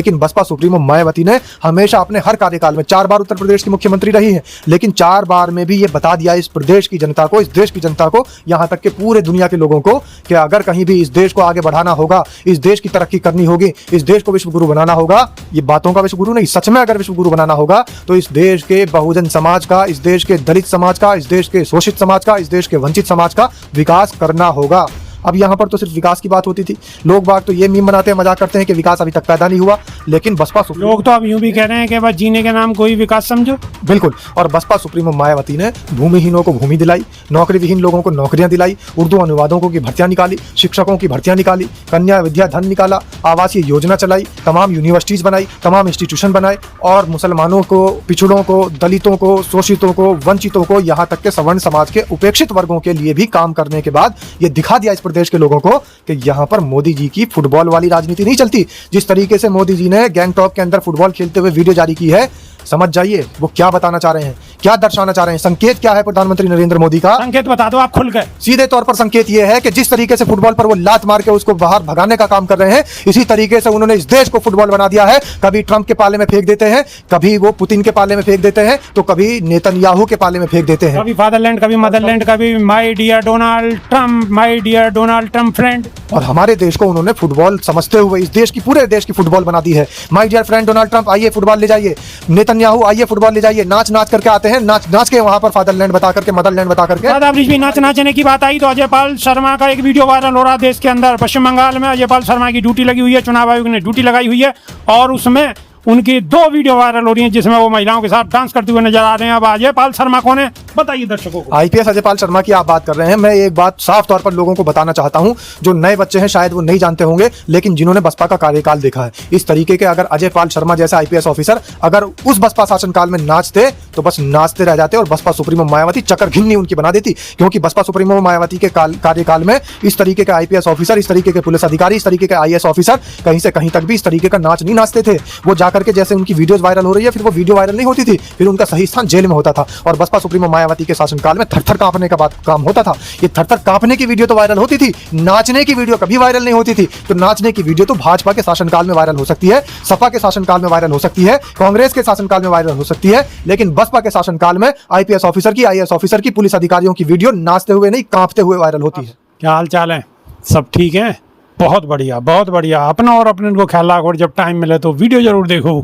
लेकिन बसपा सुप्रीमो मायावती ने हमेशा अपने हर कार्यकाल में 4 बार उत्तर प्रदेश की मुख्यमंत्री रही है, लेकिन 4 बार में भी ये बता दिया इस प्रदेश की जनता को, इस देश की जनता को, यहाँ तक कि पूरे दुनिया के लोगों को कि अगर कहीं भी इस देश को आगे बढ़ाना होगा, इस देश की तरक्की करनी होगी, इस देश को विश्व गुरु बनाना होगा, ये बातों का विश्व गुरु नहीं, सच में अगर विश्व गुरु बनाना होगा तो इस देश के बहुजन समाज का, इस देश के दलित समाज का, इस देश के शोषित समाज का, इस देश के वंचित समाज का विकास करना होगा। अब यहाँ पर तो सिर्फ विकास की बात होती थी। लोग बाग तो ये मीम बनाते हैं, मजाक करते हैं कि विकास अभी तक पैदा नहीं हुआ, लेकिन बसपा लोग तो अब यूं भी कह रहे हैं कि बस जीने के नाम कोई विकास समझो। बिल्कुल। और बसपा सुप्रीमो मायावती ने भूमिहीनों को भूमि दिलाई, नौकरी विहीन लोगों को नौकरियां दिलाई, उर्दू अनुवादकों की भर्तियां निकाली, शिक्षकों की भर्तियां निकाली, कन्या विद्या धन निकाला, आवासीय योजना चलाई, तमाम यूनिवर्सिटीज बनाई, तमाम इंस्टीट्यूशन बनाए और मुसलमानों को, पिछड़ों को, दलितों को, शोषितों को, वंचितों को, यहाँ तक के सवर्ण समाज के उपेक्षित वर्गों के लिए भी काम करने के बाद ये दिखा दिया इस प्रदेश के लोगों को कि यहाँ पर मोदी जी की फुटबॉल वाली राजनीति नहीं चलती। जिस तरीके से मोदी जी ने गैंगटॉक के अंदर फुटबॉल खेलते हुए वीडियो जारी की है, समझ जाइए वो क्या बताना चाह रहे हैं, क्या दर्शाना चाह रहे हैं, संकेत क्या है प्रधानमंत्री नरेंद्र मोदी का। संकेत बता दो आप खुलकर। सीधे तौर पर संकेत ये है कि जिस तरीके से फुटबॉल पर वो लात मार के उसको बाहर भगाने का काम कर रहे हैं, इसी तरीके से उन्होंने इस देश को फुटबॉल बना दिया है। कभी ट्रंप के पाले में फेंक देते हैं, कभी वो पुतिन के पाले में फेंक देते हैं, तो कभी नेतन्याहू के पाले में फेंक देते हैं। कभी फादरलैंड, कभी मदरलैंड, कभी my dear Donald Trump, my dear Donald Trump friend. और हमारे देश को उन्होंने फुटबॉल समझते हुए इस देश की, पूरे देश की फुटबॉल बना दी है। My dear friend Donald Trump, आइए फुटबॉल ले जाइए, नेतन्याहू आइए फुटबॉल ले जाइए, नाच नाच करके आते हैं, नाच नाच के वहां पर फादरलैंड बता करके, मदरलैंड बता करके। नाच नाचने की बात आई तो अजय पाल शर्मा का एक वीडियो वायरल हो रहा है देश के अंदर। पश्चिम बंगाल में अजय पाल शर्मा की ड्यूटी लगी हुई है, चुनाव आयोग ने ड्यूटी लगाई हुई है और उसमें उनकी 2 वीडियो वायरल हो रही हैं जिसमें वो महिलाओं के साथ डांस करते हुए नजर आ रहे हैं। अब अजय पाल शर्मा कौन है बताइए दर्शकों को। आईपीएस अजय पाल शर्मा की आप बात कर रहे हैं। मैं एक बात साफ तौर पर लोगों को बताना चाहता हूं, जो नए बच्चे हैं शायद वो नहीं जानते होंगे, लेकिन जिन्होंने बसपा का कार्यकाल देखा है, इस तरीके के अगर अजय पाल शर्मा जैसा आईपीएस ऑफिसर अगर उस बसपा शासनकाल में नाचते तो बस नाचते रह जाते और बसपा सुप्रीमो मायावती चक्कर घिन्नी उनकी बना देती। क्योंकि बसपा सुप्रीमो मायावती के कार्यकाल में इस तरीके के आईपीएस ऑफिसर, इस तरीके के पुलिस अधिकारी, इस तरीके के आईएएस ऑफिसर कहीं से कहीं तक भी इस तरीके का नाच नहीं नाचते थे। वो जाकर के जैसे उनकी वीडियोस वायरल हो रही है, फिर वो वीडियो वायरल नहीं होती थी, फिर उनका सही स्थान जेल में होता था। और बसपा सुप्रीमो मायावती के शासनकाल में थरथर कांपने का काम होता था। ये थरथर कांपने की वीडियो तो वायरल होती थी, नाचने की वीडियो कभी वायरल नहीं होती थी। तो नाचने की वीडियो तो भाजपा के शासनकाल में वायरल हो सकती है, सपा के शासनकाल में वायरल हो सकती है, कांग्रेस के शासनकाल में वायरल हो सकती है, लेकिन बसपा के शासनकाल में आईपीएस ऑफिसर की, आईएएस ऑफिसर की, पुलिस अधिकारियों की वीडियो नाचते हुए नहीं, कांपते हुए वायरल होती है। क्या हाल चाल है? सब ठीक है? बहुत बढ़िया, बहुत बढ़िया। अपना और अपने को ख्याल रखो और जब टाइम मिले तो वीडियो जरूर देखो।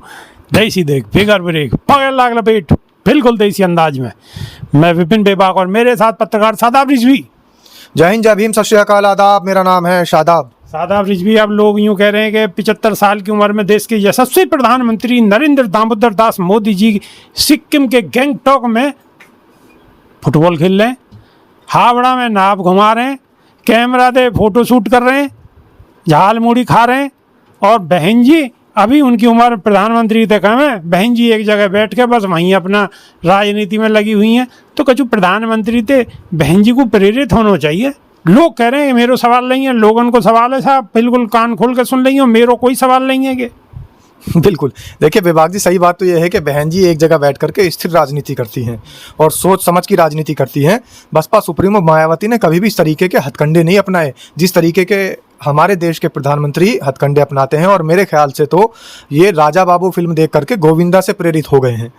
देसी देख, फिगर ब्रेक, पकड़ लाग लपेट, बिल्कुल देसी अंदाज में। मैं विपिन बेबाक और मेरे साथ पत्रकार शादाब रिजवी। जय हिंद, जय भीम, सत श्री अकाल, आदाब। मेरा नाम है शादाब। शादाब रिजवी। अब लोग यूं कह रहे हैं कि 75 साल की उम्र में देश के यशस्वी प्रधानमंत्री नरेंद्र दामोदर दास मोदी जी सिक्किम के गैंगटॉक में फुटबॉल खेल रहे हैं, हावड़ा में नाव घुमा रहे हैं, कैमरा दे फोटो शूट कर रहे हैं, झाल मूड़ी खा रहे हैं और बहन जी अभी उनकी उम्र प्रधानमंत्री तक है, बहन जी एक जगह बैठ के बस वहीं अपना राजनीति में लगी हुई हैं। तो कछु प्रधानमंत्री थे बहन जी को प्रेरित होना चाहिए। लोग कह रहे हैं मेरे सवाल नहीं है, लोगों को सवाल है साहब, बिल्कुल कान खोल के सुन रही हो, मेरे कोई सवाल नहीं है कि बिल्कुल। देखिए विभाग जी, सही बात तो यह है कि बहन जी एक जगह बैठ करके स्थिर राजनीति करती हैं और सोच समझ की राजनीति करती हैं। बसपा सुप्रीमो मायावती ने कभी भी इस तरीके के हथकंडे नहीं अपनाए जिस तरीके के हमारे देश के प्रधानमंत्री हथकंडे अपनाते हैं। और मेरे ख्याल से तो ये राजा बाबू फिल्म देख करके गोविंदा से प्रेरित हो गए हैं।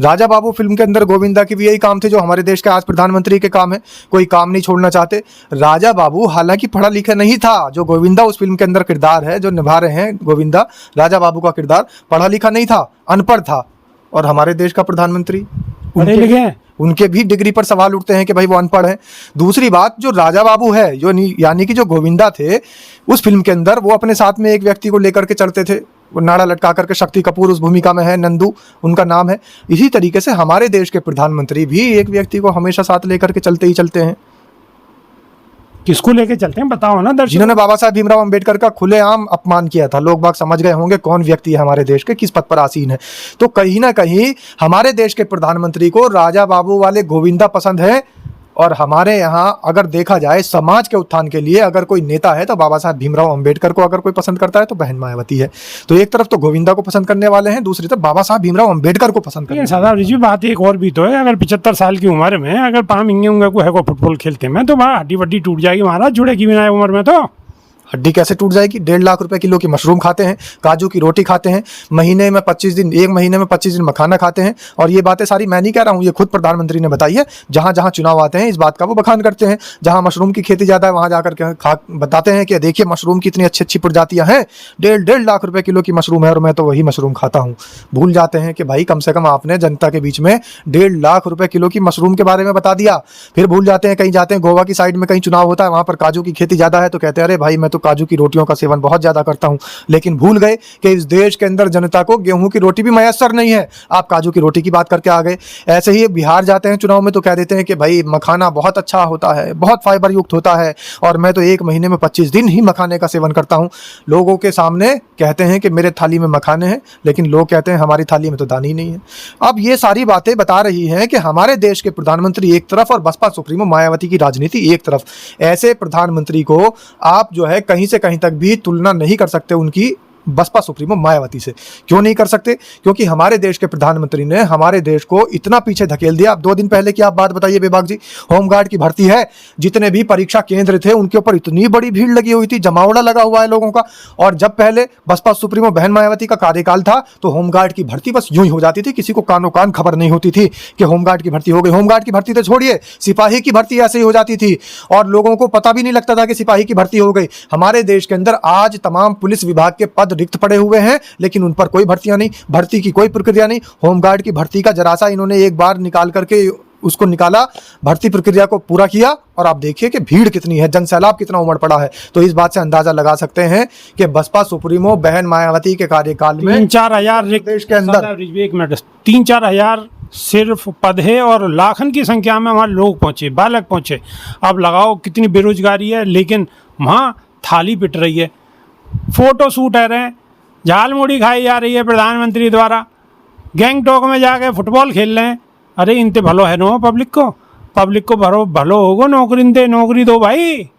राजा बाबू फिल्म के अंदर गोविंदा की भी यही काम थे जो हमारे देश के आज प्रधानमंत्री के काम है, कोई काम नहीं छोड़ना चाहते। राजा बाबू हालांकि पढ़ा लिखा नहीं था, जो गोविंदा उस फिल्म के अंदर किरदार है जो निभा रहे हैं गोविंदा, राजा बाबू का किरदार पढ़ा लिखा नहीं था, अनपढ़ था। और हमारे देश का प्रधानमंत्री पढ़े लिखे हैं, उनके भी डिग्री पर सवाल उठते हैं कि भाई वो अनपढ़ है। दूसरी बात, जो राजा बाबू है, जो यानी कि जो गोविंदा थे उस फिल्म के अंदर, वो अपने साथ में एक व्यक्ति को लेकर के चलते थे, वो नाड़ा लटका करके। शक्ति कपूर उस भूमिका में है, नंदू उनका नाम है। इसी तरीके से हमारे देश के प्रधानमंत्री भी एक व्यक्ति को हमेशा साथ लेकर के चलते ही चलते हैं। किसको लेके चलते हैं बताओ ना दर्शक। जिन्होंने बाबा साहब भीमराव अंबेडकर का खुलेआम अपमान किया था। लोग बाग समझ गए होंगे कौन व्यक्ति है हमारे देश के, किस पद पर आसीन है। तो कहीं ना कहीं हमारे देश के प्रधानमंत्री को राजा बाबू वाले गोविंदा पसंद है। और हमारे यहाँ अगर देखा जाए समाज के उत्थान के लिए अगर कोई नेता है तो बाबा साहब भीमराव अंबेडकर को अगर कोई पसंद करता है तो बहन मायावती है। तो एक तरफ तो गोविंदा को पसंद करने वाले हैं, दूसरी तरफ बाबा साहब भीमराव अंबेडकर को पसंद करते हैं। शादाब रिजवी, बात एक और भी तो है, अगर 75 साल की उम्र में अगर पाम इंगे को है को फुटबॉल खेलते में तो हड्डी वड्डी टूट जाएगी महाराज, जुड़ेगी बिना उम्र में तो। हड्डी कैसे टूट जाएगी? 1.5 लाख रुपए किलो की मशरूम खाते हैं, काजू की रोटी खाते हैं, महीने में 25 दिन, एक महीने में 25 दिन मखाना खाते हैं। और ये बातें सारी मैं नहीं कह रहा हूँ, ये खुद प्रधानमंत्री ने बताई है। जहाँ जहाँ चुनाव आते हैं इस बात का वो बखान करते हैं। जहाँ मशरूम की खेती ज़्यादा है वहाँ जाकर के बताते हैं कि देखिए मशरूम की इतनी अच्छी अच्छी प्रजातियाँ हैं, 1.5 लाख रुपए किलो की मशरूम है और मैं तो वही मशरूम खाता हूँ। भूल जाते हैं कि भाई कम से कम आपने जनता के बीच में 1.5 लाख रुपए किलो की मशरूम के बारे में बता दिया। फिर भूल जाते हैं, कहीं जाते हैं गोवा की साइड में कहीं चुनाव होता है, वहाँ पर काजू की खेती ज़्यादा है तो कहते हैं अरे भाई मैं तो काजू की रोटियों का सेवन बहुत ज़्यादा करता हूँ। लेकिन भूल गए कि इस देश के अंदर जनता को गेहूं की रोटी भी मैसर नहीं है, आप काजू की रोटी की बात करके आ गए। ऐसे ही बिहार जाते हैं चुनाव में तो कह देते हैं कि भाई मखाना बहुत अच्छा होता है, बहुत फाइबर युक्त होता है और मैं तो एक महीने में 25 दिन ही मखाने का सेवन करता हूँ। लोगों के सामने कहते हैं कि मेरे थाली में मखाने हैं, लेकिन लोग कहते हैं हमारी थाली में तो दानी ही नहीं है। अब ये सारी बातें बता रही हैं कि हमारे देश के प्रधानमंत्री एक तरफ और बसपा सुप्रीमो मायावती की राजनीति एक तरफ। ऐसे प्रधानमंत्री को आप जो है कहीं से कहीं तक भी तुलना नहीं कर सकते उनकी बसपा सुप्रीमो मायावती से। क्यों नहीं कर सकते? क्योंकि हमारे देश के प्रधानमंत्री ने हमारे देश को इतना पीछे धकेल दिया। अब 2 दिन पहले की आप बात बताइए बेबाक जी, होमगार्ड की भर्ती है, जितने भी परीक्षा केंद्र थे उनके ऊपर इतनी बड़ी भीड़ लगी हुई थी, जमावड़ा लगा हुआ है लोगों का। और जब पहले बसपा सुप्रीमो बहन मायावती का कार्यकाल था तो होमगार्ड की भर्ती बस यूं ही हो जाती थी, किसी को कानो कान खबर नहीं होती थी कि होमगार्ड की भर्ती हो गई। होमगार्ड की भर्ती तो छोड़िए, सिपाही की भर्ती ऐसे ही हो जाती थी और लोगों को पता भी नहीं लगता था कि सिपाही की भर्ती हो गई। हमारे देश के अंदर आज तमाम पुलिस विभाग के पद रिक्त पड़े हुए हैं, लेकिन उन पर कोई भर्तियां नहीं, भर्ती की कोई प्रक्रिया नहीं। होमगार्ड की भर्ती का जरा सा इन्होंने एक बार निकाल करके उसको निकाला, भर्ती प्रक्रिया को पूरा किया और आप देखिए कि भीड़ कितनी है, जनसैलाब कितना उमड़ पड़ा है। तो इस बात से अंदाजा लगा सकते हैं कि बसपा सुप्रीमो बहन मायावती के कार्यकाल में 3-4 हजार देश के अंदर 3-4 हजार सिर्फ पद है और लाखन की संख्या में वहाँ लोग पहुँचे, बालक पहुँचे। अब लगाओ कितनी बेरोजगारी है, लेकिन वहाँ थाली पिट रही है, फोटो शूट है रहे हैं, झाल मुड़ी खाई जा रही है प्रधानमंत्री द्वारा, गैंगटॉक में जाके फुटबॉल खेल रहे हैं। अरे इनते भलो है नो पब्लिक को भलो होगो, नौकरी दो भाई।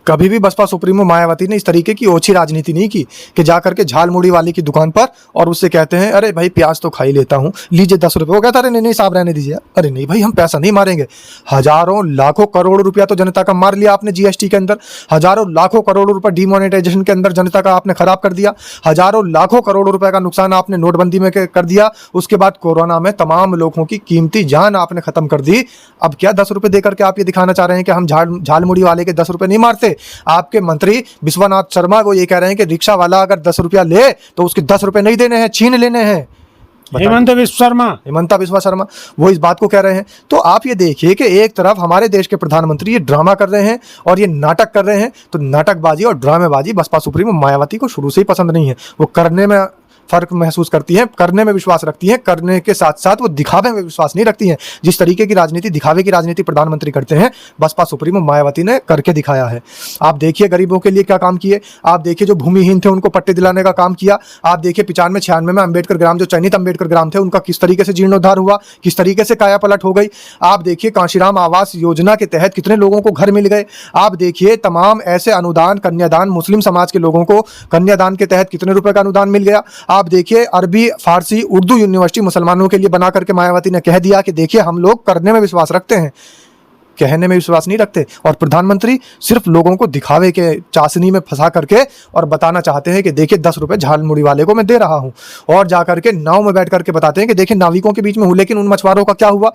कभी भी बसपा सुप्रीमो मायावती ने इस तरीके की ओछी राजनीति नहीं की कि जाकर के झाल मुड़ी वाले की दुकान पर और उससे कहते हैं अरे भाई प्याज तो खा ही लेता हूँ, लीजिए 10 रुपये। वो कहता अरे नहीं साहब रहने दीजिए। अरे नहीं भाई हम पैसा नहीं मारेंगे। हजारों लाखों करोड़ रुपया तो जनता का मार लिया आपने जीएसटी के अंदर, हजारों लाखों करोड़ रुपये डिमोनेटाइजेशन के अंदर जनता का आपने खराब कर दिया, हजारों लाखों करोड़ रुपए का नुकसान आपने नोटबंदी में कर दिया। उसके बाद कोरोना में तमाम लोगों की कीमती जान आपने खत्म कर दी। अब क्या 10 रुपये देकर के आप ये दिखाना चाह रहे हैं कि हम झाल मुड़ी वाले के 10 रुपये नहीं मारते? आपके मंत्री विश्वनाथ शर्मा वो ये कह रहे हैं कि रिक्शा वाला अगर 10 रुपया ले तो उसके 10 रुपए नहीं देने हैं, छीन लेने हैं। हेमंत बिस्वा शर्मा वो इस बात को कह रहे हैं। तो आप ये देखिए कि एक तरफ हमारे देश के प्रधानमंत्री ये ड्रामा कर रहे हैं और ये नाटक कर रहे हैं। तो नाटकबाजी और ड्रामेबाजी बसपा सुप्रीमो मायावती को शुरू से ही पसंद नहीं है। वो करने में फर्क महसूस करती हैं, करने में विश्वास रखती हैं, करने के साथ साथ वो दिखावे में विश्वास नहीं रखती हैं। जिस तरीके की राजनीति, दिखावे की राजनीति प्रधानमंत्री करते हैं, बसपा सुप्रीमो मायावती ने करके दिखाया है। आप देखिए गरीबों के लिए क्या काम किए, आप देखिए जो भूमिहीन थे उनको पट्टे दिलाने का काम किया, आप देखिए 95-96 में अम्बेडकर ग्राम, जो चयनित अम्बेडकर ग्राम थे, उनका किस तरीके से जीर्णोद्धार हुआ, किस तरीके से काया पलट हो गई। आप देखिए कांशीराम आवास योजना के तहत कितने लोगों को घर मिल गए। आप देखिए तमाम ऐसे अनुदान, कन्यादान, मुस्लिम समाज के लोगों को कन्यादान के तहत कितने रुपए का अनुदान मिल गया। आप देखिए अरबी, फारसी, उर्दू यूनिवर्सिटी मुसलमानों के लिए बना करके मायावती ने कह दिया कि देखिए हम लोग करने में विश्वास रखते हैं, कहने में विश्वास नहीं रखते। और प्रधानमंत्री सिर्फ लोगों को दिखावे के चाशनी में फंसा करके और बताना चाहते हैं कि देखिए 10 रुपए झाल मुड़ी वाले को मैं दे रहा हूं, और जाकर के नाव में बैठ करके बताते हैं कि देखिए नाविकों के बीच में हूं। लेकिन उन मछुआरों का क्या हुआ?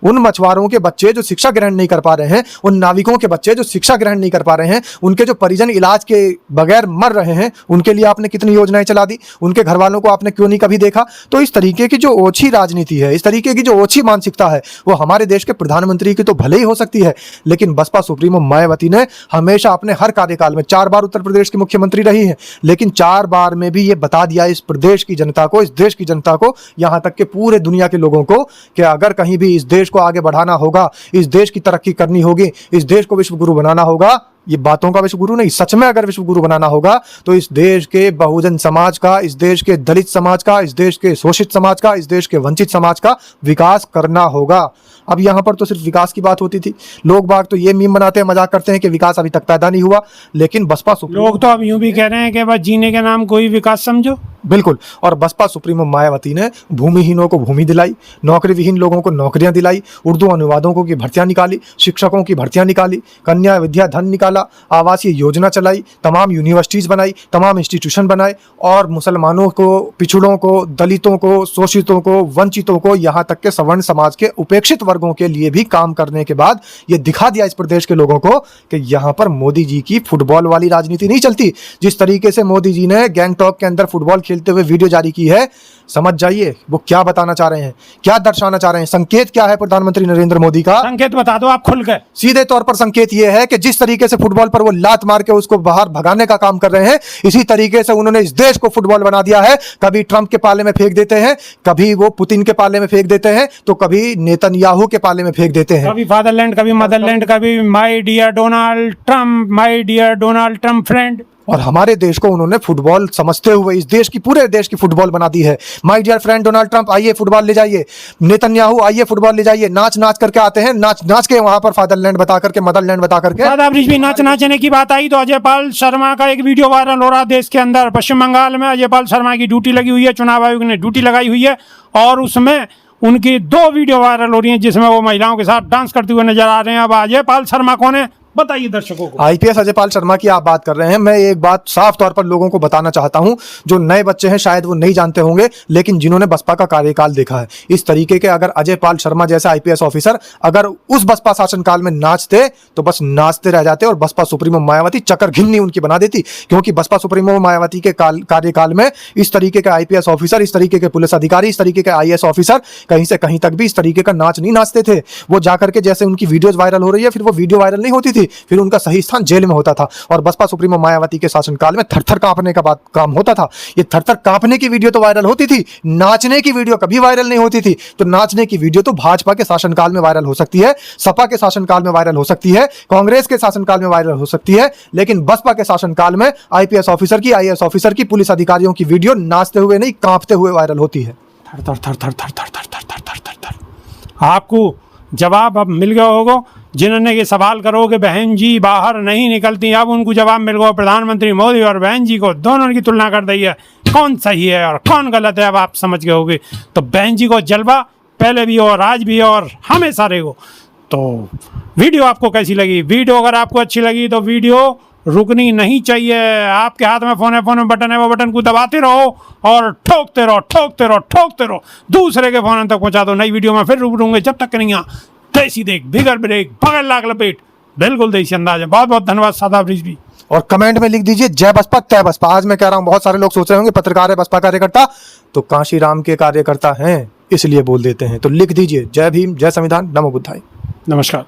उन मछुआरों के बच्चे जो शिक्षा ग्रहण नहीं कर पा रहे हैं, उन नाविकों के बच्चे जो शिक्षा ग्रहण नहीं कर पा रहे हैं, उनके जो परिजन इलाज के बगैर मर रहे हैं, उनके लिए आपने कितनी योजनाएं चला दी, उनके घर वालों को आपने क्यों नहीं कभी देखा? तो इस तरीके की जो ओछी राजनीति है, इस तरीके की जो ओछी मानसिकता है, वो हमारे देश के प्रधानमंत्री की तो भले ही हो सकती है, लेकिन बसपा सुप्रीमो मायावती ने हमेशा अपने हर कार्यकाल में 4 बार उत्तर प्रदेश की मुख्यमंत्री रही हैं, लेकिन 4 बार में भी ये बता दिया इस प्रदेश की जनता को, इस देश की जनता को, यहां तक कि पूरे दुनिया के लोगों को, कि अगर कहीं भी इस देश को आगे बढ़ाना होगा, इस देश की तरक्की करनी होगी, इस देश को विश्व गुरु बनाना होगा, ये बातों का विश्व गुरु नहीं, सच में अगर विश्व गुरु बनाना होगा तो इस देश के बहुजन समाज का, इस देश के दलित समाज का, इस देश के शोषित समाज का, इस देश के वंचित समाज का विकास करना होगा। अब यहाँ पर तो सिर्फ विकास की बात होती थी। लोग बाग तो ये मीम बनाते हैं, मजाक करते हैं कि विकास अभी तक पैदा नहीं हुआ, लेकिन बसपा लोग तो अब यूं भी कह रहे हैं कि बस जीने के नाम कोई विकास समझो। बिल्कुल। और बसपा सुप्रीमो मायावती ने भूमिहीनों को भूमि दिलाई, नौकरी विहीन लोगों को नौकरियां दिलाई, उर्दू अनुवादकों की भर्तियां निकाली, शिक्षकों की भर्तियां निकाली, कन्या विद्या धन निकाला, आवासीय योजना चलाई, तमाम यूनिवर्सिटीज़ बनाई, तमाम इंस्टीट्यूशन बनाए, और मुसलमानों को, पिछड़ों को, दलितों को, शोषितों को, वंचितों को, यहाँ तक के सवर्ण समाज के उपेक्षित वर्गों के लिए भी काम करने के बाद ये दिखा दिया इस प्रदेश के लोगों को कि यहाँ पर मोदी जी की फुटबॉल वाली राजनीति नहीं चलती। जिस तरीके से मोदी जी ने गैंगटॉक के अंदर फुटबॉल खेलते हुए वीडियो जारी की है, समझ जाइए वो क्या बताना चाह रहे हैं, क्या दर्शाना चाह रहे हैं। संकेत क्या है प्रधानमंत्री नरेंद्र मोदी का? संकेत बता दो आप खुल के। सीधे तौर पर संकेत ये है कि जिस तरीके से फुटबॉल पर वो लात मार के उसको बाहर भगाने का काम कर रहे हैं, इसी तरीके से उन्होंने इस देश को फुटबॉल बना दिया है। कभी ट्रंप के पाले में फेंक देते हैं, कभी वो पुतिन के पाले में फेंक देते हैं, तो कभी नेतन्याहू के पाले में फेंक देते हैं। कभी फादरलैंड, कभी मदरलैंड, कभी my dear Donald Trump, my dear Donald Trump friend. और हमारे देश को उन्होंने फुटबॉल समझते हुए इस देश की, पूरे देश की फुटबॉल बना दी है। My dear friend Donald Trump, आइए फुटबॉल ले जाइए, नेतन्याहू आइए फुटबॉल ले जाइए, नाच नाच करके आते हैं, नाच नाच के वहां पर फादरलैंड बता करके, मदरलैंड बता करके। दादा ब्रिज भी नाच नाचने की बात आई तो अजय पाल शर्मा का एक वीडियो वायरल हो रहा है देश के अंदर। पश्चिम बंगाल में अजय पाल शर्मा की ड्यूटी लगी हुई है, चुनाव आयोग ने ड्यूटी लगाई हुई है, और उसमें उनकी 2 वीडियो वायरल हो रही हैं जिसमें वो महिलाओं के साथ डांस करते हुए नजर आ रहे हैं। अब अजय पाल शर्मा कौन है बताइए दर्शकों को। आईपीएस अजय पाल शर्मा की आप बात कर रहे हैं। मैं एक बात साफ तौर पर लोगों को बताना चाहता हूं, जो नए बच्चे हैं शायद वो नहीं जानते होंगे, लेकिन जिन्होंने बसपा का कार्यकाल देखा है, इस तरीके के अगर अजय पाल शर्मा जैसा आईपीएस ऑफिसर अगर उस बसपा शासनकाल में नाचते तो बस नाचते रह जाते, और बसपा सुप्रीमो मायावती चक्कर घिन्नी उनकी बना देती। क्योंकि बसपा सुप्रीमो मायावती के कार्यकाल में इस तरीके के आईपीएस ऑफिसर, इस तरीके के पुलिस अधिकारी, इस तरीके के आईएएस ऑफिसर कहीं से कहीं तक भी इस तरीके का नाच नहीं नाचते थे। वो जाकर के, जैसे उनकी वीडियोज वायरल हो रही है, फिर वो वीडियो वायरल नहीं होती थी, फिर उनका सही स्थान जेल में होता था। और बसपा सुप्रीमो मायावती के शासनकाल में थरथर कांपने का बात काम होता था। ये थरथर कांपने की वीडियो तो वायरल होती थी, नाचने की वीडियो कभी वायरल नहीं होती थी। तो नाचने की वीडियो तो भाजपा के शासनकाल में वायरल हो सकती है, सपा के शासनकाल में वायरल हो सकती है, कांग्रेस के शासनकाल में वायरल हो सकती है, लेकिन बसपा के शासनकाल में आईपीएस ऑफिसर की, आईएएस ऑफिसर की, पुलिस अधिकारियों की वीडियो नाचते हुए नहीं, कांपते हुए वायरल होती है। थर थर थर थर थर थर थर थर थर थर थर। आपको जवाब अब मिल गया होगा। जिन्होंने ये सवाल करो कि बहन जी बाहर नहीं निकलती, अब उनको जवाब मिल गया। प्रधानमंत्री मोदी और बहन जी को दोनों की तुलना कर दी है, कौन सही है और कौन गलत है अब आप समझ गए होगे। तो बहन जी को जलवा पहले भी और आज भी और हमेशा रहेगा। तो वीडियो आपको कैसी लगी? वीडियो अगर आपको अच्छी लगी तो वीडियो रुकनी नहीं चाहिए। आपके हाथ में फोन में बटन है, वो बटन को दबाते रहो और ठोकते रहो, ठोकते रहो, ठोकते रहो, दूसरे के फोन तक पहुंचा दो। नई वीडियो में फिर रूबरूंगे, जब तक नहीं आ देसी देख बिगर ब्रेक बगैर लाग लपेट, बिल्कुल देसी अंदाज है। बहुत बहुत धन्यवाद सादा ब्रिज भी। और कमेंट में लिख दीजिए जय बसपा तय बसपा। आज मैं कह रहा हूं, बहुत सारे लोग सोच रहे होंगे पत्रकार है बसपा कार्यकर्ता, तो कांशी राम के कार्यकर्ता हैं इसलिए बोल देते हैं। तो लिख दीजिए जय भीम, जय संविधान, नमो बुद्धाय। नमस्कार।